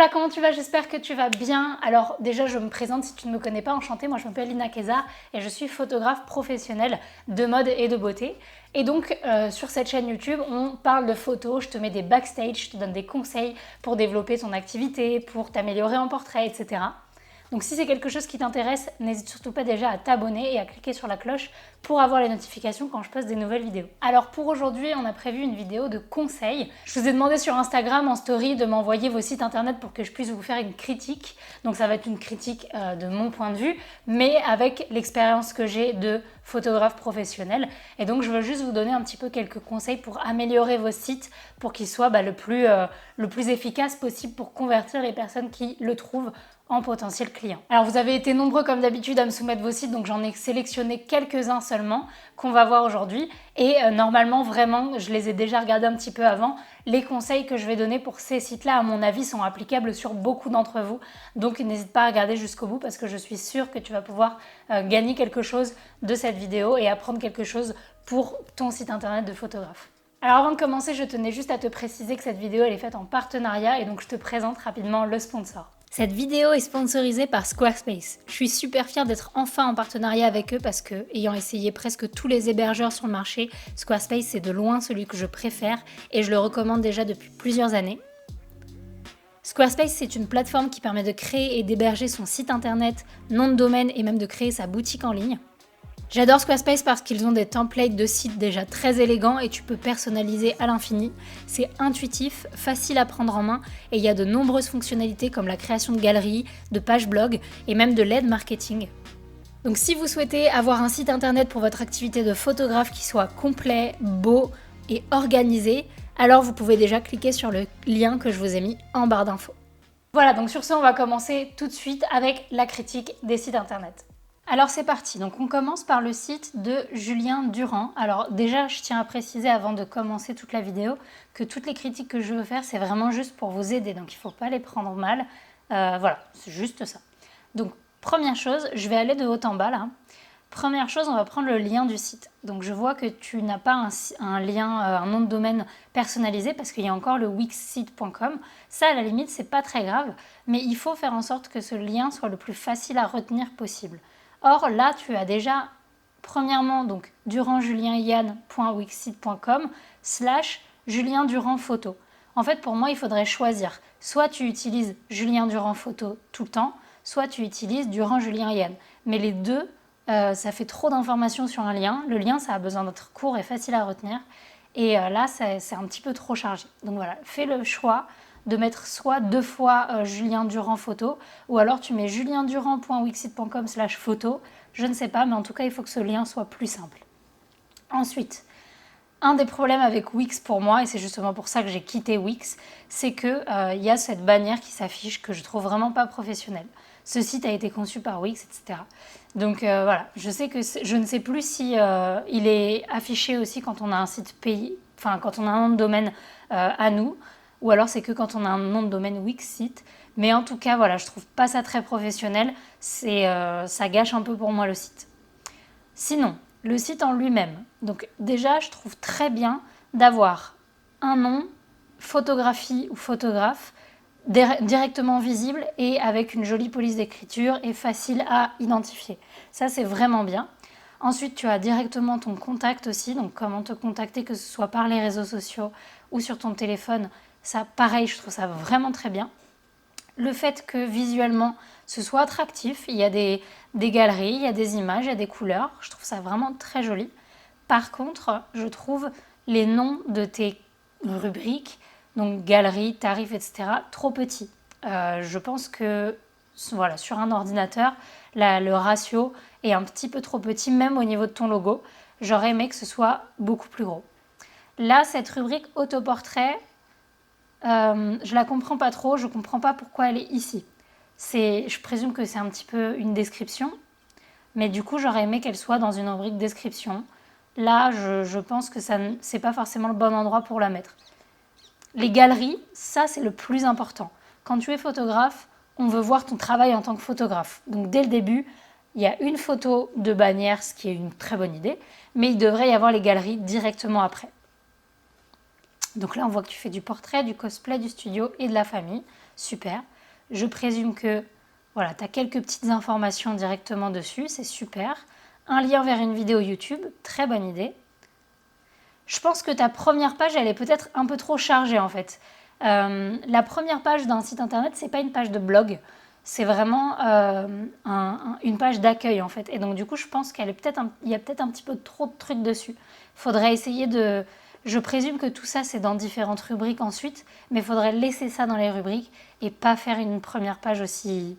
Voilà, comment tu vas? J'espère que tu vas bien. Alors déjà, je me présente si tu ne me connais pas, enchantée. Moi, je m'appelle Lina Kézard et je suis photographe professionnelle de mode et de beauté. Et donc, sur cette chaîne YouTube, on parle de photos, je te mets des backstage, je te donne des conseils pour développer ton activité, pour t'améliorer en portrait, etc. Donc si c'est quelque chose qui t'intéresse, n'hésite surtout pas déjà à t'abonner et à cliquer sur la cloche pour avoir les notifications quand je poste des nouvelles vidéos. Alors pour aujourd'hui, on a prévu une vidéo de conseils. Je vous ai demandé sur Instagram en story de m'envoyer vos sites internet pour que je puisse vous faire une critique. Donc ça va être une critique de mon point de vue, mais avec l'expérience que j'ai de photographe professionnel. Et donc je veux juste vous donner un petit peu quelques conseils pour améliorer vos sites, pour qu'ils soient le plus efficace possible pour convertir les personnes qui le trouvent en potentiel client. Alors vous avez été nombreux comme d'habitude à me soumettre vos sites, donc j'en ai sélectionné quelques-uns seulement qu'on va voir aujourd'hui. Et normalement, vraiment, je les ai déjà regardés un petit peu avant. Les conseils que je vais donner pour ces sites-là, à mon avis, sont applicables sur beaucoup d'entre vous. Donc n'hésite pas à regarder jusqu'au bout parce que je suis sûre que tu vas pouvoir gagner quelque chose de cette vidéo et apprendre quelque chose pour ton site internet de photographe. Alors avant de commencer, je tenais juste à te préciser que cette vidéo elle est faite en partenariat et donc je te présente rapidement le sponsor. Cette vidéo est sponsorisée par Squarespace. Je suis super fière d'être enfin en partenariat avec eux parce que, ayant essayé presque tous les hébergeurs sur le marché, Squarespace c'est de loin celui que je préfère et je le recommande déjà depuis plusieurs années. Squarespace, c'est une plateforme qui permet de créer et d'héberger son site internet, nom de domaine et même de créer sa boutique en ligne. J'adore Squarespace parce qu'ils ont des templates de sites déjà très élégants et tu peux personnaliser à l'infini. C'est intuitif, facile à prendre en main et il y a de nombreuses fonctionnalités comme la création de galeries, de pages blog et même de l'aide marketing. Donc si vous souhaitez avoir un site internet pour votre activité de photographe qui soit complet, beau et organisé, alors vous pouvez déjà cliquer sur le lien que je vous ai mis en barre d'infos. Voilà, donc sur ce, on va commencer tout de suite avec la critique des sites internet. Alors c'est parti, donc on commence par le site de Julien Durand. Alors déjà je tiens à préciser avant de commencer toute la vidéo que toutes les critiques que je veux faire c'est vraiment juste pour vous aider, donc il ne faut pas les prendre mal, voilà, c'est juste ça. Donc première chose, je vais aller de haut en bas là. Première chose, on va prendre le lien du site. Donc je vois que tu n'as pas un lien, un nom de domaine personnalisé parce qu'il y a encore le wixsite.com. Ça à la limite c'est pas très grave, mais il faut faire en sorte que ce lien soit le plus facile à retenir possible. Or là, tu as déjà, premièrement, donc durandjulienyann.wixsite.com/Julien Durand Photo. En fait, pour moi, il faudrait choisir. Soit tu utilises Julien Durand Photo tout le temps, soit tu utilises Durand Julien Yann. Mais les deux, ça fait trop d'informations sur un lien. Le lien, ça a besoin d'être court et facile à retenir. Et là, c'est un petit peu trop chargé. Donc voilà, fais le choix de mettre soit deux fois Julien Durand photo, ou alors tu mets juliendurand.wixsite.com/photo, je ne sais pas, mais en tout cas il faut que ce lien soit plus simple. Ensuite, un des problèmes avec Wix pour moi, et c'est justement pour ça que j'ai quitté Wix, c'est qu'il y a cette bannière qui s'affiche que je trouve vraiment pas professionnelle. Ce site a été conçu par Wix, etc. Donc voilà, je sais que je ne sais plus si il est affiché aussi quand on a un site payé, enfin quand on a un nom de domaine à nous, ou alors c'est que quand on a un nom de domaine Wixsite. Mais en tout cas, voilà, je trouve pas ça très professionnel. Ça gâche un peu pour moi le site. Sinon, le site en lui-même. Donc déjà, je trouve très bien d'avoir un nom, photographie ou photographe, directement visible et avec une jolie police d'écriture et facile à identifier. Ça, c'est vraiment bien. Ensuite, tu as directement ton contact aussi, donc comment te contacter, que ce soit par les réseaux sociaux ou sur ton téléphone. Ça, pareil, je trouve ça vraiment très bien. Le fait que visuellement, ce soit attractif, il y a des galeries, il y a des images, il y a des couleurs. Je trouve ça vraiment très joli. Par contre, je trouve les noms de tes rubriques, donc galeries, tarifs, etc., trop petits. Je pense que voilà, sur un ordinateur, le ratio est un petit peu trop petit, même au niveau de ton logo. J'aurais aimé que ce soit beaucoup plus gros. Là, cette rubrique autoportrait, je la comprends pas trop, je comprends pas pourquoi elle est ici. Je présume que c'est un petit peu une description, mais du coup j'aurais aimé qu'elle soit dans une rubrique description. Là, je pense que c'est pas forcément le bon endroit pour la mettre. Les galeries, ça c'est le plus important. Quand tu es photographe, on veut voir ton travail en tant que photographe. Donc dès le début, il y a une photo de bannière, ce qui est une très bonne idée, mais il devrait y avoir les galeries directement après. Donc là, on voit que tu fais du portrait, du cosplay, du studio et de la famille. Super. Je présume que voilà, tu as quelques petites informations directement dessus, c'est super. Un lien vers une vidéo YouTube, très bonne idée. Je pense que ta première page, elle est peut-être un peu trop chargée en fait. La première page d'un site internet, c'est pas une page de blog, c'est vraiment une page d'accueil en fait. Et donc du coup, je pense qu'il y a peut-être un petit peu trop de trucs dessus. Faudrait essayer de... Je présume que tout ça, c'est dans différentes rubriques ensuite, mais il faudrait laisser ça dans les rubriques et pas faire une première page aussi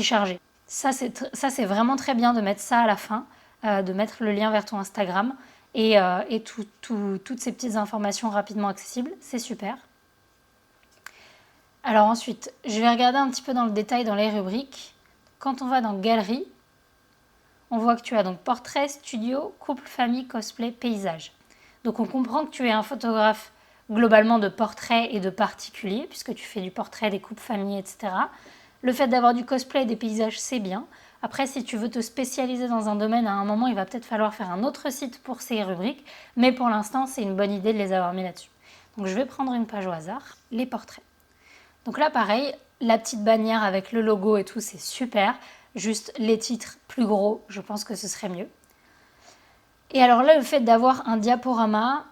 chargée. Ça, c'est vraiment très bien de mettre ça à la fin, de mettre le lien vers ton Instagram et toutes ces petites informations rapidement accessibles. C'est super. Alors ensuite, je vais regarder un petit peu dans le détail dans les rubriques. Quand on va dans Galerie, on voit que tu as donc portrait, studio, couple, famille, cosplay, paysage. Donc on comprend que tu es un photographe globalement de portraits et de particuliers, puisque tu fais du portrait, des couples, familles, etc. Le fait d'avoir du cosplay et des paysages, c'est bien. Après, si tu veux te spécialiser dans un domaine, à un moment, il va peut-être falloir faire un autre site pour ces rubriques. Mais pour l'instant, c'est une bonne idée de les avoir mis là-dessus. Donc je vais prendre une page au hasard, les portraits. Donc là, pareil, la petite bannière avec le logo et tout, c'est super. Juste les titres plus gros, je pense que ce serait mieux. Et alors là, le fait d'avoir un diaporama,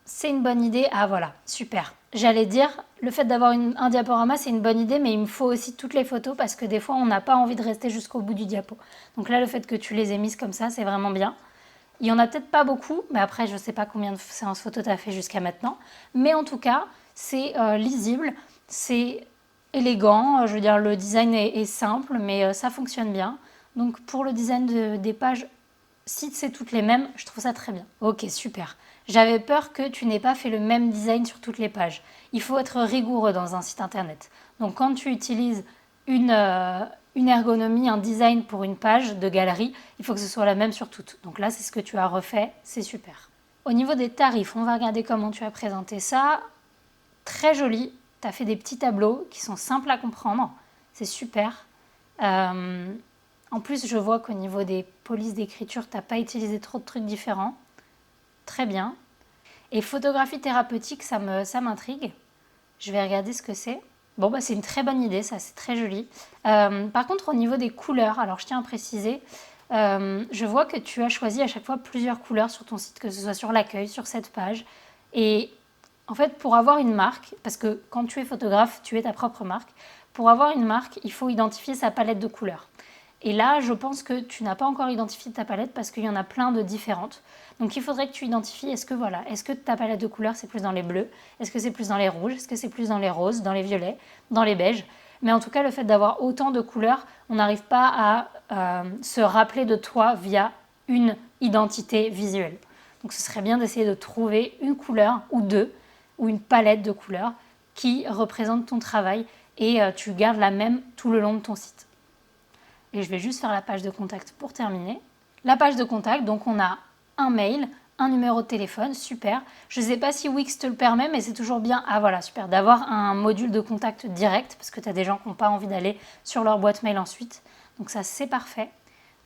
c'est une bonne idée. Ah voilà, super. J'allais dire, le fait d'avoir un diaporama, c'est une bonne idée, mais il me faut aussi toutes les photos parce que des fois, on n'a pas envie de rester jusqu'au bout du diapo. Donc là, le fait que tu les aies mises comme ça, c'est vraiment bien. Il n'y en a peut-être pas beaucoup, mais après, je ne sais pas combien de séances photo tu as fait jusqu'à maintenant. Mais en tout cas, c'est lisible, c'est élégant. Je veux dire, le design est simple, mais ça fonctionne bien. Donc pour le design des pages, si c'est toutes les mêmes, je trouve ça très bien. Ok, super. J'avais peur que tu n'aies pas fait le même design sur toutes les pages. Il faut être rigoureux dans un site internet. Donc quand tu utilises une ergonomie, un design pour une page de galerie, il faut que ce soit la même sur toutes. Donc là, c'est ce que tu as refait, c'est super. Au niveau des tarifs, on va regarder comment tu as présenté ça. Très joli, tu as fait des petits tableaux qui sont simples à comprendre, c'est super. En plus, je vois qu'au niveau des polices d'écriture, tu n'as pas utilisé trop de trucs différents. Très bien. Et photographie thérapeutique, ça m'intrigue. Je vais regarder ce que c'est. Bon, bah, c'est une très bonne idée, ça, c'est très joli. Par contre, au niveau des couleurs, alors je tiens à préciser, je vois que tu as choisi à chaque fois plusieurs couleurs sur ton site, que ce soit sur l'accueil, sur cette page. Et en fait, pour avoir une marque, parce que quand tu es photographe, tu es ta propre marque, pour avoir une marque, il faut identifier sa palette de couleurs. Et là, je pense que tu n'as pas encore identifié ta palette parce qu'il y en a plein de différentes. Donc il faudrait que tu identifies, est-ce que ta palette de couleurs c'est plus dans les bleus, est-ce que c'est plus dans les rouges, est-ce que c'est plus dans les roses, dans les violets, dans les beiges. Mais en tout cas, le fait d'avoir autant de couleurs, on n'arrive pas à se rappeler de toi via une identité visuelle. Donc ce serait bien d'essayer de trouver une couleur ou deux, ou une palette de couleurs qui représente ton travail et tu gardes la même tout le long de ton site. Et je vais juste faire la page de contact pour terminer. La page de contact, donc on a un mail, un numéro de téléphone, super. Je ne sais pas si Wix te le permet, mais c'est toujours bien, ah voilà, super, d'avoir un module de contact direct, parce que tu as des gens qui n'ont pas envie d'aller sur leur boîte mail ensuite. Donc ça, c'est parfait.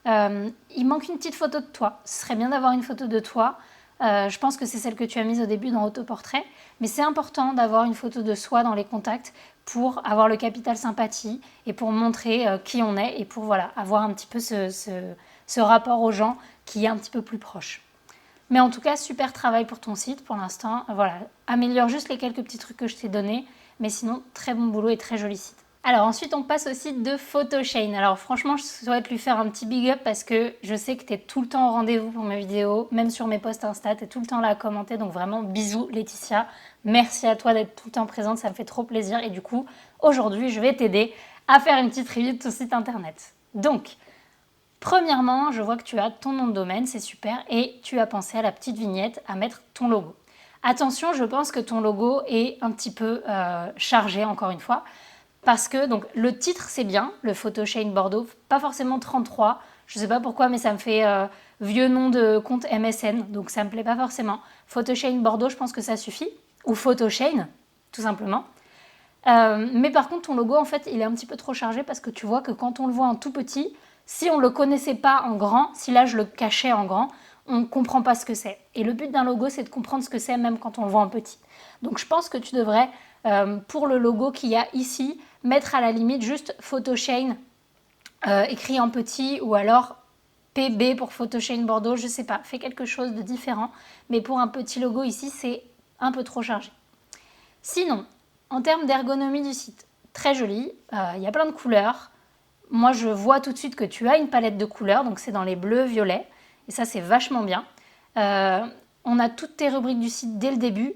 Il manque une petite photo de toi. Ce serait bien d'avoir une photo de toi. Je pense que c'est celle que tu as mise au début dans Autoportrait, mais c'est important d'avoir une photo de soi dans les contacts pour avoir le capital sympathie et pour montrer qui on est et pour voilà, avoir un petit peu ce rapport aux gens qui est un petit peu plus proche. Mais en tout cas, super travail pour ton site pour l'instant. Voilà, améliore juste les quelques petits trucs que je t'ai donnés, mais sinon, très bon boulot et très joli site. Alors ensuite, on passe au site de Photoshane. Alors franchement, je souhaite lui faire un petit big up parce que je sais que tu es tout le temps au rendez-vous pour mes vidéos, même sur mes posts Insta, tu es tout le temps là à commenter. Donc vraiment, bisous Laetitia. Merci à toi d'être tout le temps présente, ça me fait trop plaisir. Et du coup, aujourd'hui, je vais t'aider à faire une petite review de ton site internet. Donc, premièrement, je vois que tu as ton nom de domaine, c'est super. Et tu as pensé à la petite vignette, à mettre ton logo. Attention, je pense que ton logo est un petit peu chargé, encore une fois. Parce que donc, le titre, c'est bien, le Photoshane Bordeaux, pas forcément 33. Je ne sais pas pourquoi, mais ça me fait vieux nom de compte MSN, donc ça ne me plaît pas forcément. Photoshane Bordeaux, je pense que ça suffit. Ou Photoshane, tout simplement. Mais par contre, ton logo, en fait, il est un petit peu trop chargé parce que tu vois que quand on le voit en tout petit, si on ne le connaissait pas en grand, si là je le cachais en grand, on ne comprend pas ce que c'est. Et le but d'un logo, c'est de comprendre ce que c'est même quand on le voit en petit. Donc je pense que tu devrais pour le logo qu'il y a ici, mettre à la limite juste Photoshane écrit en petit ou alors PB pour Photoshane Bordeaux, je sais pas, fais quelque chose de différent. Mais pour un petit logo ici, c'est un peu trop chargé. Sinon, en termes d'ergonomie du site, très joli, il y a plein de couleurs. Moi, je vois tout de suite que tu as une palette de couleurs, donc c'est dans les bleus, violets, et ça, c'est vachement bien. On a toutes tes rubriques du site dès le début.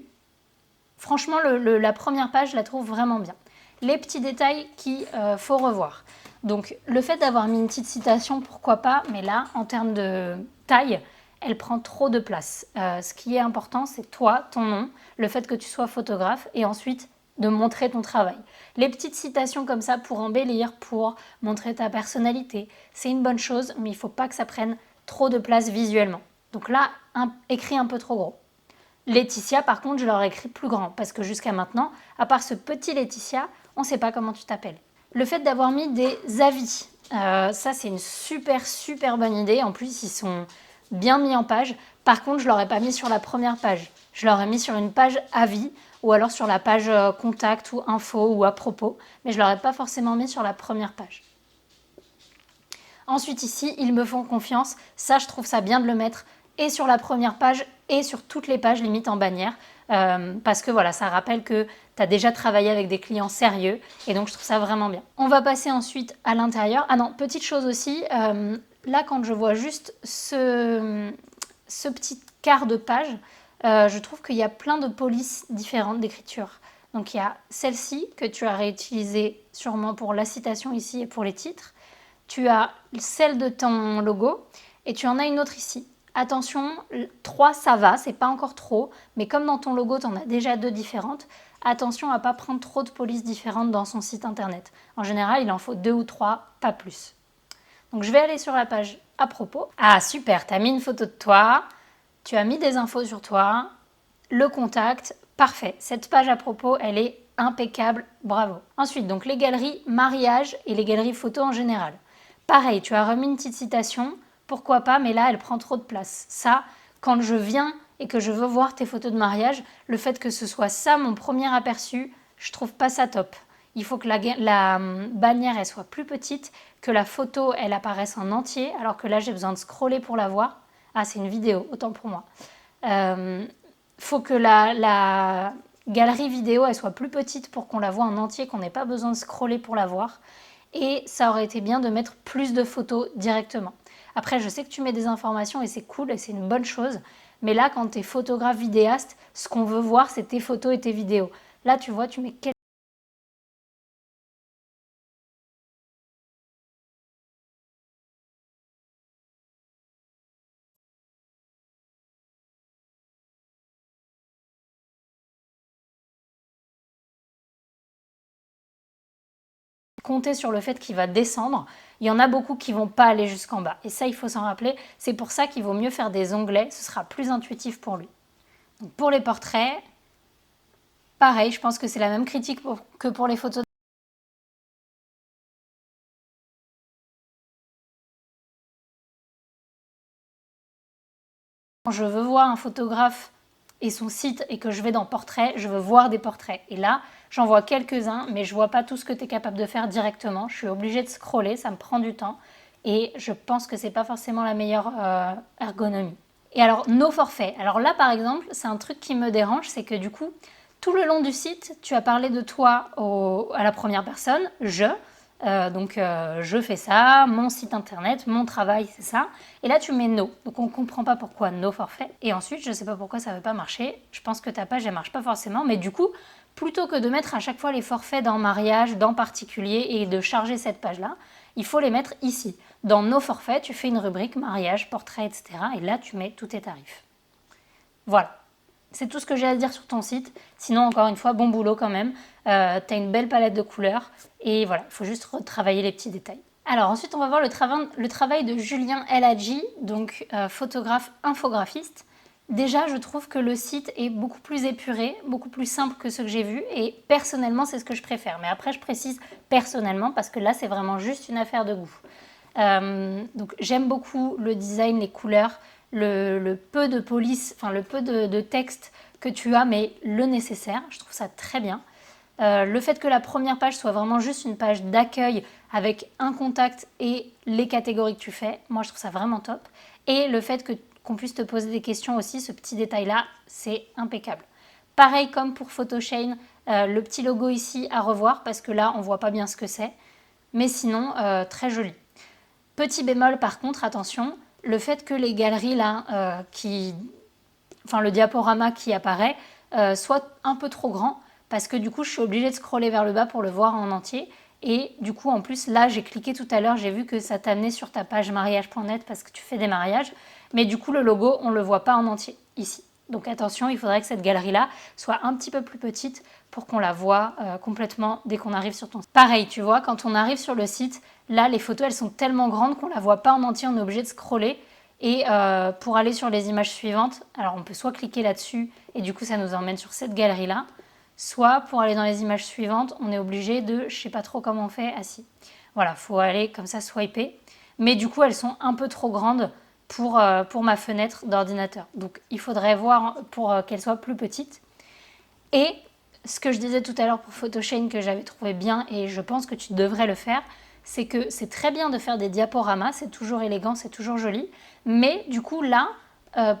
Franchement, la première page, je la trouve vraiment bien. Les petits détails qu'il faut revoir. Donc, le fait d'avoir mis une petite citation, pourquoi pas, mais là, en termes de taille, elle prend trop de place. Ce qui est important, c'est toi, ton nom, le fait que tu sois photographe, et ensuite de montrer ton travail. Les petites citations comme ça pour embellir, pour montrer ta personnalité, c'est une bonne chose, mais il ne faut pas que ça prenne trop de place visuellement. Donc là, écrit un peu trop gros. Laetitia, par contre, je l'aurais écrit plus grand, parce que jusqu'à maintenant, à part ce petit Laetitia, on ne sait pas comment tu t'appelles. Le fait d'avoir mis des avis, ça c'est une super bonne idée. En plus, ils sont bien mis en page. Par contre, je ne l'aurais pas mis sur la première page. Je l'aurais mis sur une page avis ou alors sur la page contact ou info ou à propos. Mais je ne l'aurais pas forcément mis sur la première page. Ensuite ici, ils me font confiance. Ça, je trouve ça bien de le mettre et sur la première page et sur toutes les pages, limite en bannière. Parce que voilà, ça rappelle que tu as déjà travaillé avec des clients sérieux et donc je trouve ça vraiment bien. On va passer ensuite à l'intérieur. Ah non, petite chose aussi, là quand je vois juste ce petit quart de page, je trouve qu'il y a plein de polices différentes d'écriture. Donc il y a celle-ci que tu as réutilisée sûrement pour la citation ici et pour les titres. Tu as celle de ton logo et tu en as une autre ici. Attention, 3 ça va, c'est pas encore trop, mais comme dans ton logo tu en as déjà 2 différentes, attention à ne pas prendre trop de polices différentes dans son site internet. En général, il en faut 2 ou 3, pas plus. Donc je vais aller sur la page à propos. Ah super, tu as mis une photo de toi, tu as mis des infos sur toi, le contact, parfait. Cette page à propos, elle est impeccable, bravo. Ensuite, donc les galeries mariage et les galeries photos en général. Pareil, tu as remis une petite citation, pourquoi pas, mais là, elle prend trop de place. Ça, quand je viens et que je veux voir tes photos de mariage, le fait que ce soit ça mon premier aperçu, je trouve pas ça top. Il faut que la bannière elle soit plus petite, que la photo elle apparaisse en entier, alors que là j'ai besoin de scroller pour la voir. Ah, c'est une vidéo, autant pour moi. Faut que la galerie vidéo elle soit plus petite pour qu'on la voit en entier, qu'on n'ait pas besoin de scroller pour la voir. Et ça aurait été bien de mettre plus de photos directement. Après, je sais que tu mets des informations et c'est cool et c'est une bonne chose. Mais là, quand tu es photographe vidéaste, ce qu'on veut voir, c'est tes photos et tes vidéos. Là, tu vois, tu mets quelques... compter sur le fait qu'il va descendre. Il y en a beaucoup qui vont pas aller jusqu'en bas. Et ça, il faut s'en rappeler. C'est pour ça qu'il vaut mieux faire des onglets. Ce sera plus intuitif pour lui. Donc, pour les portraits, pareil, je pense que c'est la même critique que pour les photos. Quand je veux voir un photographe et son site et que je vais dans portrait, je veux voir des portraits. Et là, j'en vois quelques-uns, mais je vois pas tout ce que tu es capable de faire directement. Je suis obligée de scroller, ça me prend du temps. Et je pense que c'est pas forcément la meilleure ergonomie. Et alors, nos forfaits. Alors là, par exemple, c'est un truc qui me dérange, c'est que du coup, tout le long du site, tu as parlé de toi à la première personne, je. Donc je fais ça, mon site internet, mon travail, c'est ça. Et là, tu mets no. Donc on ne comprend pas pourquoi no forfait. Et ensuite, je ne sais pas pourquoi ça ne veut pas marcher. Je pense que ta page, elle ne marche pas forcément. Mais du coup, plutôt que de mettre à chaque fois les forfaits dans mariage, dans particulier et de charger cette page-là, il faut les mettre ici. Dans nos forfaits, tu fais une rubrique mariage, portrait, etc. Et là, tu mets tous tes tarifs. Voilà. C'est tout ce que j'ai à dire sur ton site. Sinon, encore une fois, bon boulot quand même. Tu as une belle palette de couleurs. Et voilà, il faut juste retravailler les petits détails. Alors ensuite, on va voir le travail de Julien Eladji, donc photographe infographiste. Déjà, je trouve que le site est beaucoup plus épuré, beaucoup plus simple que ce que j'ai vu. Et personnellement, c'est ce que je préfère. Mais après, je précise personnellement parce que là, c'est vraiment juste une affaire de goût. Donc j'aime beaucoup le design, les couleurs, le peu de police, enfin le peu de texte que tu as, mais le nécessaire. Je trouve ça très bien. Le fait que la première page soit vraiment juste une page d'accueil avec un contact et les catégories que tu fais, moi je trouve ça vraiment top. Et le fait qu'on puisse te poser des questions aussi, ce petit détail-là, c'est impeccable. Pareil comme pour Photoshane, le petit logo ici à revoir parce que là on voit pas bien ce que c'est. Mais sinon, très joli. Petit bémol par contre, attention, le fait que les galeries là, le diaporama qui apparaît, soit un peu trop grand parce que du coup je suis obligée de scroller vers le bas pour le voir en entier. Et du coup en plus là j'ai cliqué tout à l'heure, j'ai vu que ça t'amenait sur ta page mariage.net parce que tu fais des mariages. Mais du coup le logo on ne le voit pas en entier ici. Donc attention, il faudrait que cette galerie-là soit un petit peu plus petite pour qu'on la voit complètement dès qu'on arrive sur ton site. Pareil, tu vois, quand on arrive sur le site, là les photos elles sont tellement grandes qu'on ne la voit pas en entier, on est obligé de scroller. Et pour aller sur les images suivantes, alors on peut soit cliquer là-dessus et du coup ça nous emmène sur cette galerie-là, soit pour aller dans les images suivantes, on est obligé de, je sais pas trop comment on fait, si. Voilà, faut aller comme ça swiper. Mais du coup elles sont un peu trop grandes pour ma fenêtre d'ordinateur. Donc il faudrait voir pour qu'elle soit plus petite. Et ce que je disais tout à l'heure pour Photoshane que j'avais trouvé bien et je pense que tu devrais le faire, c'est que c'est très bien de faire des diaporamas, c'est toujours élégant, c'est toujours joli. Mais du coup là,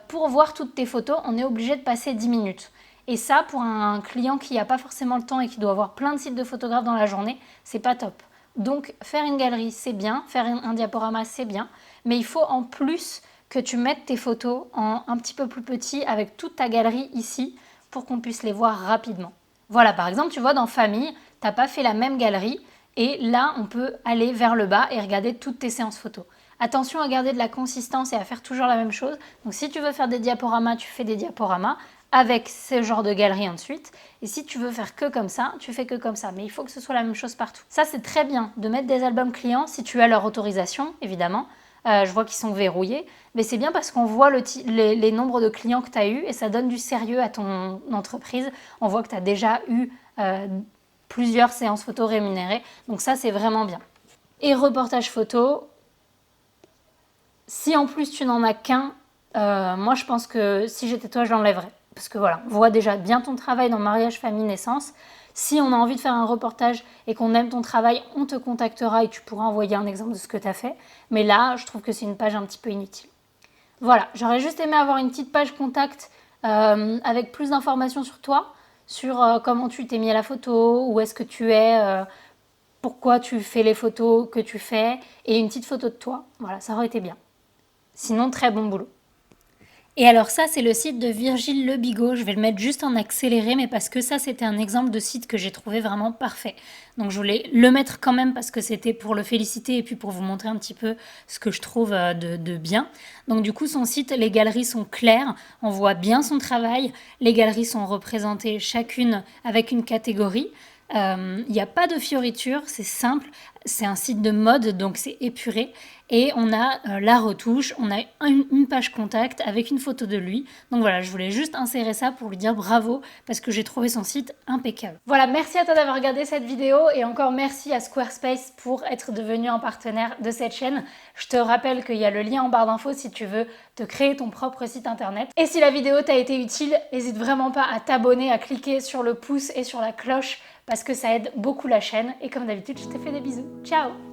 pour voir toutes tes photos, on est obligé de passer 10 minutes. Et ça, pour un client qui n'a pas forcément le temps et qui doit avoir plein de sites de photographes dans la journée, c'est pas top. Donc faire une galerie, c'est bien, faire un diaporama, c'est bien, mais il faut en plus que tu mettes tes photos en un petit peu plus petit avec toute ta galerie ici pour qu'on puisse les voir rapidement. Voilà, par exemple, tu vois, dans Famille, tu n'as pas fait la même galerie et là, on peut aller vers le bas et regarder toutes tes séances photos. Attention à garder de la consistance et à faire toujours la même chose. Donc si tu veux faire des diaporamas, tu fais des diaporamas avec ce genre de galerie ensuite. Et si tu veux faire que comme ça, tu fais que comme ça. Mais il faut que ce soit la même chose partout. Ça, c'est très bien de mettre des albums clients si tu as leur autorisation, évidemment. Je vois qu'ils sont verrouillés. Mais c'est bien parce qu'on voit les nombres de clients que tu as eu et ça donne du sérieux à ton entreprise. On voit que tu as déjà eu plusieurs séances photo rémunérées. Donc ça, c'est vraiment bien. Et reportage photo, si en plus tu n'en as qu'un, moi je pense que si j'étais toi, je l'enlèverais. Parce que voilà, on voit déjà bien ton travail dans mariage, famille, naissance. Si on a envie de faire un reportage et qu'on aime ton travail, on te contactera et tu pourras envoyer un exemple de ce que tu as fait. Mais là, je trouve que c'est une page un petit peu inutile. Voilà, j'aurais juste aimé avoir une petite page contact avec plus d'informations sur toi, sur comment tu t'es mis à la photo, où est-ce que tu es, pourquoi tu fais les photos que tu fais, et une petite photo de toi. Voilà, ça aurait été bien. Sinon, très bon boulot. Et alors ça, c'est le site de Virgile Lebigot. Je vais le mettre juste en accéléré, mais parce que ça, c'était un exemple de site que j'ai trouvé vraiment parfait. Donc je voulais le mettre quand même parce que c'était pour le féliciter et puis pour vous montrer un petit peu ce que je trouve de bien. Donc du coup, son site, les galeries sont claires, on voit bien son travail. Les galeries sont représentées chacune avec une catégorie. Il n'y a pas de fioritures, c'est simple, c'est un site de mode, donc c'est épuré. Et on a la retouche, on a une page contact avec une photo de lui. Donc voilà, je voulais juste insérer ça pour lui dire bravo parce que j'ai trouvé son site impeccable. Voilà, merci à toi d'avoir regardé cette vidéo et encore merci à Squarespace pour être devenu un partenaire de cette chaîne. Je te rappelle qu'il y a le lien en barre d'infos si tu veux te créer ton propre site internet. Et si la vidéo t'a été utile, n'hésite vraiment pas à t'abonner, à cliquer sur le pouce et sur la cloche parce que ça aide beaucoup la chaîne. Et comme d'habitude, je te fais des bisous. Ciao!